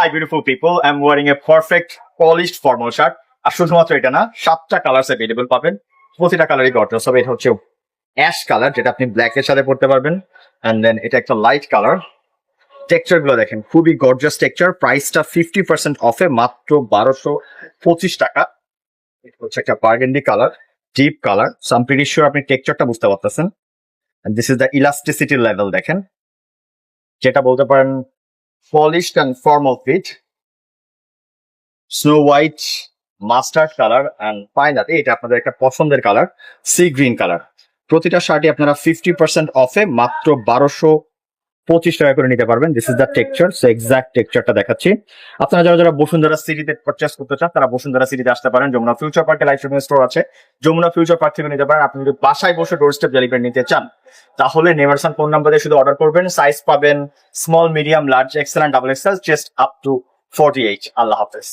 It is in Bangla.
Hi beautiful people, I'm wearing a perfect polished formal shirt. আর শুধুমাত্র এটা না, 7টা কালার্স अवेलेबल পাবেন। প্রতিটা কালারই গর্জিয়াস হবে। এটা হচ্ছে অ্যাশ কালার, যেটা আপনি ব্ল্যাক এর সাথে পড়তে পারবেন। এন্ড দেন এটা একটা লাইট কালার। টেক্সচার গুলো দেখেন, খুবই গর্জিয়াস টেক্সচার। প্রাইসটা 50% অফে মাত্র 1225 টাকা। এটা হচ্ছে একটা burgundy colour, deep colour. So I am pretty sure আপনি টেক্সচারটা বুঝতে পারতেছেন। And this is the elasticity level দেখেন, যেটা বলতে পারেন polished and formal fit. Snow white, mustard colour and finally এটা আপনাদের একটা পছন্দের কালার, সি গ্রিন কালার। প্রতিটা শার্টই আপনারা 50% অফে মাত্র 1225 টাকা করে নিতে পারবেন। This is the texture. So exact টেক্সচারটা দেখাচ্ছি। আপনারা যারা যারা বসুন্ধরা সিটিতে পারচেস করতে চান, তারা বসুন্ধরা সিটিতে আসতে পারেন। যমুনা ফিউচার পার্কে লাইভ শপিং স্টোর আছে, যমুনা ফিউচার পার্ক থেকে নিতে পারেন। আপনি যদি বাসায় বসে ডোর স্টেপ ডেলিভারি নিতে চান, তাহলে নেভারসান ফোন নাম্বারে শুধু অর্ডার করবেন। সাইজ পাবেন small, medium, large, XL and double XL, just up to 48। আল্লাহ হাফেজ।